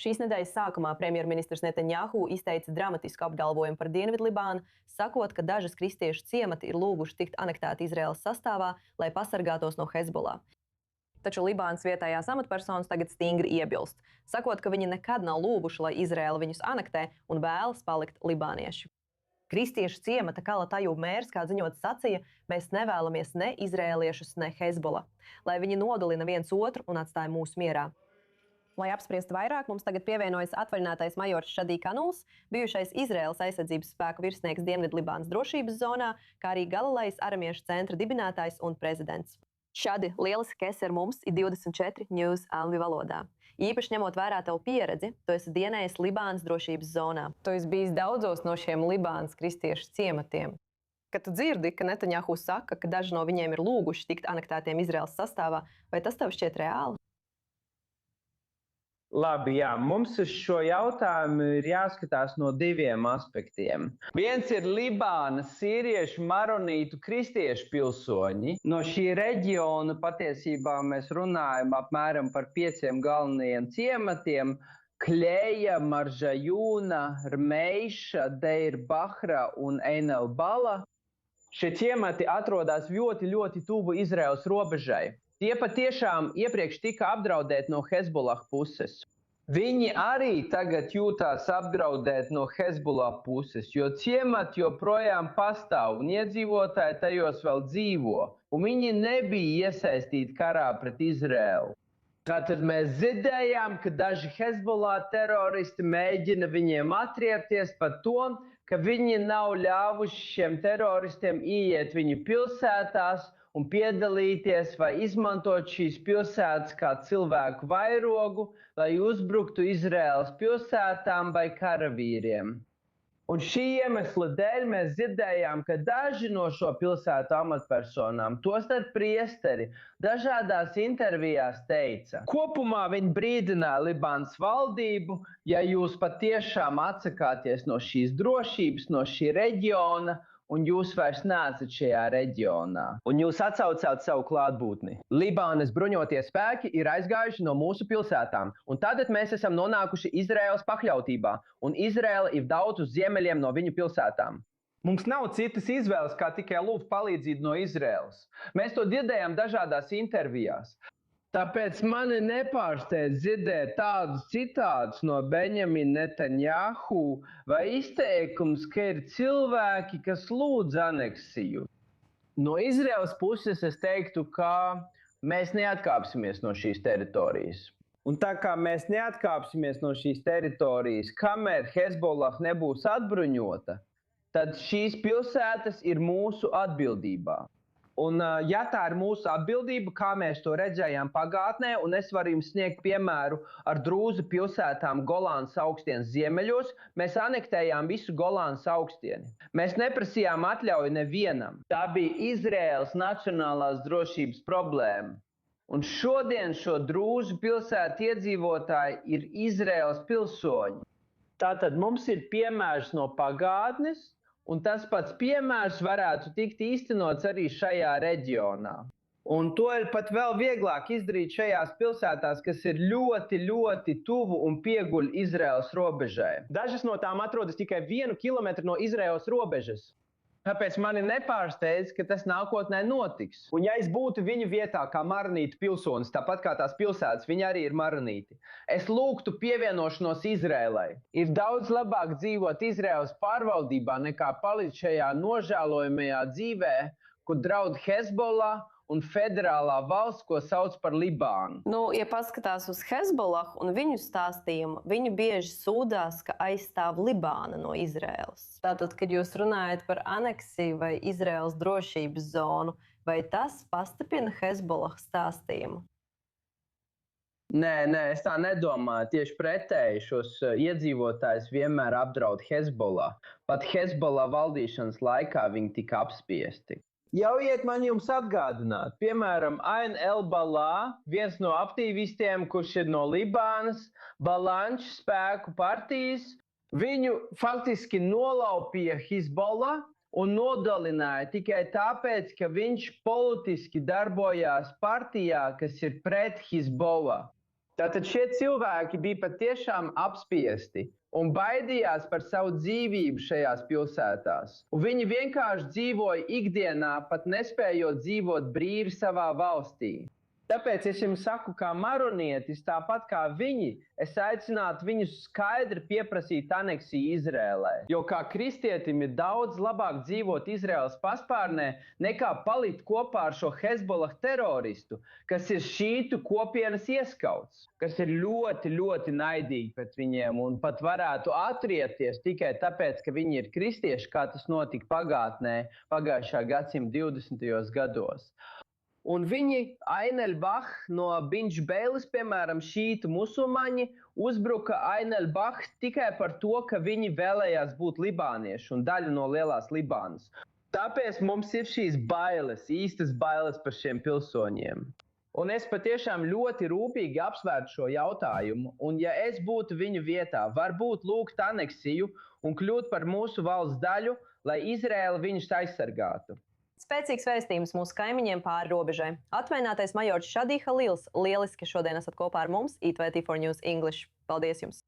Šīs nedēļas sākumā premjerministrs Netanjahu izteica dramatisku apgalvojumu par Dienvidlibānu, sakot, ka dažas kristiešu ciemati ir lūguši tikt anektēti Izraēlas sastāvā, lai pasargātos no Hezbollah. Taču Libānas vietējās amatpersonas tagad stingri iebilst, sakot, ka viņi nekad nav lūguši, lai Izraēla viņus anektē un vēlas palikt libānieši. Kristiešu ciemata Kalat Ajūb mērs, kā ziņots, sacīja, mēs nevēlamies ne izrēliešus, ne Hezbollah, lai viņi nodalina viens otru un atstāja mūs mierā. Lai apspriestu vairāk, mums tagad pievienojas atvaļinātais majors Šadī Kanuls, bijušais Izraēlas aizsardzības spēku virsnieks Dienvidlibānas drošības zonā, kā arī Galilejas aramiešu centra dibinātājs un prezidents. Šadi, lieliski, ka esi ar mums, ir 24 News angļu valodā. Īpaši ņemot vērā tavu pieredzi, tu esi dienējis Libānas drošības zonā. Tu esi bijis daudzos no šiem Libānas kristiešu ciematiem. Kad tu dzirdi, ka Netanjahu saka, ka daži no viņiem ir lūguši tikt anektētiem Izraēlas sastāvā, vai tas tev šķiet reāli? Labi, jā, mums uz šo jautājumu ir jāskatās no diviem aspektiem. Viens ir Libānas sīriešu, maronītu, kristiešu pilsoņi. No šī reģiona patiesībā mēs runājam apmēram par 5 galvenajiem ciematiem – Kļeja, Maržajūna, Rmeiša, Deir Bahra un Ein el-Bala. Šie ciemati atrodas ļoti tuvu Izraēlas robežai. Tie patiešām iepriekš tika apdraudēti no Hezbollah puses. Viņi arī tagad jūtās apdraudēti no Hezbollah puses, jo ciemati joprojām pastāv un iedzīvotāji tajos vēl dzīvo, un viņi nebija iesaistīti karā pret Izraēlu. Tātad mēs dzirdējām, ka daži Hezbollah teroristi mēģina viņiem atriepties par to, ka viņi nav ļāvuši šiem teroristiem ieiet viņu pilsētās un piedalīties vai izmantot šīs pilsētas kā cilvēku vairogu, lai uzbruktu Izraēlas pilsētām vai karavīriem. Un šī iemesla dēļ mēs dzirdējām, ka daži no šo pilsētu amatpersonām, tostarp priesteri, dažādās intervijās teica. Kopumā viņi brīdināja Libānas valdību, ja jūs patiešām atsakāties no šīs drošības, no šī reģiona, un jūs vairs neesat šajā reģionā. Un jūs atsaucāt savu klātbūtni. Libānas bruņotie spēki ir aizgājuši no mūsu pilsētām, un tagad mēs esam nonākuši Izraēlas pakļautībā, un Izraēla ir daudz uz ziemeļiem no viņu pilsētām. Mums nav citas izvēles, kā tikai lūgt palīdzību no Izraēlas. Mēs to dzirdējām dažādās intervijās. Tāpēc mani nepārsteidz dzirdēt tādus citātus no Benjamina Netanjahu vai izteikums, ka ir cilvēki, kas lūdz aneksiju. No Izraēlas puses es teiktu, ka mēs neatkāpsimies no šīs teritorijas. Un tā kā mēs neatkāpsimies no šīs teritorijas, kamēr Hezbollah nebūs atbruņota, tad šīs pilsētas ir mūsu atbildībā. Un, ja tā ir mūsu atbildība, kā mēs to redzējām pagātnē, un es varu jums sniegt piemēru ar Drūzu pilsētām Golānas augstienes ziemeļos, mēs anektējām visu Golānas augstieni. Mēs neprasījām atļauju nevienam. Tā bija Izraēlas nacionālās drošības problēma. Un šodien šo Drūzu pilsētu iedzīvotāji ir Izraēlas pilsoņi. Tātad mums ir piemērs no pagātnes, un tas pats piemērs varētu tikt īstenots arī šajā reģionā. Un to ir pat vēl vieglāk izdarīt šajās pilsētās, kas ir ļoti tuvu un pieguļ Izraēlas robežai. Dažas no tām atrodas tikai 1 kilometru no Izraēlas robežas. Tāpēc mani nepārsteidz, ka tas nākotnē notiks. Un ja es būtu viņu vietā kā maronītu pilsonis, tāpat kā tās pilsētas, viņi arī ir maronīti, es lūgtu pievienošanos Izraēlai. Ir daudz labāk dzīvot Izraēlas pārvaldībā nekā palikt šajā nožēlojamajā dzīvē, kur draud Hezbollah un federālā valsts, ko sauc par Libānu. Ja paskatās uz Hezbollah un viņu stāstījumu, viņi bieži sūdzās, ka aizstāv Libāna no Izraēlas. Tātad, kad jūs runājat par aneksiju vai Izraēlas drošības zonu, vai tas pastiprina Hezbollah stāstījumu? Nē, es tā nedomāju. Tieši pretēji šos iedzīvotājus vienmēr apdraud Hezbollah. Pat Hezbollah valdīšanas laikā viņi tika apspiesti. Ļaujiet man jums atgādināt, piemēram, Ein el-Bala, viens no aktīvistiem, kurš ir no Libānas, Balanču spēku partijas, viņu faktiski nolaupīja Hezbollah un nodalināja tikai tāpēc, ka viņš politiski darbojās partijā, kas ir pret Hezbollah. Tātad šie cilvēki bija patiešām apspiesti un baidījās par savu dzīvību šajās pilsētās. Un viņi vienkārši dzīvoja ikdienā, pat nespējot dzīvot brīvi savā valstī. Tāpēc es jums saku, kā maronietis, tāpat kā viņi, es aicinātu viņus skaidri pieprasīt aneksiju Izrēlē. Jo kā kristietim ir daudz labāk dzīvot Izraēlas paspārnē, nekā palikt kopā ar šo Hezbollah teroristu, kas ir šītu kopienas ieskauts, kas ir ļoti, ļoti naidīgi pret viņiem un pat varētu atriepties tikai tāpēc, ka viņi ir kristieši, kā tas notika pagātnē, pagājušā gadsimta 20. gados. Un viņi, Ainelbach no Binge Beilis, piemēram, šītu musulmaņi, uzbruka Ainelbach tikai par to, ka viņi vēlējās būt libānieši un daļa no lielās Libānas. Tāpēc mums ir šīs bailes, īstas bailes par šiem pilsoņiem. Un es patiešām ļoti rūpīgi apsvērtu šo jautājumu, un ja es būtu viņu vietā, varbūt lūgt aneksiju un kļūt par mūsu valsts daļu, lai Izraēla viņus aizsargātu. Spēcīgs vēstījums mūsu kaimiņiem pāri robežai. Atvainātais majors Šadī Halils, lieliski šodien esat kopā ar mums, E24 News English. Paldies jums!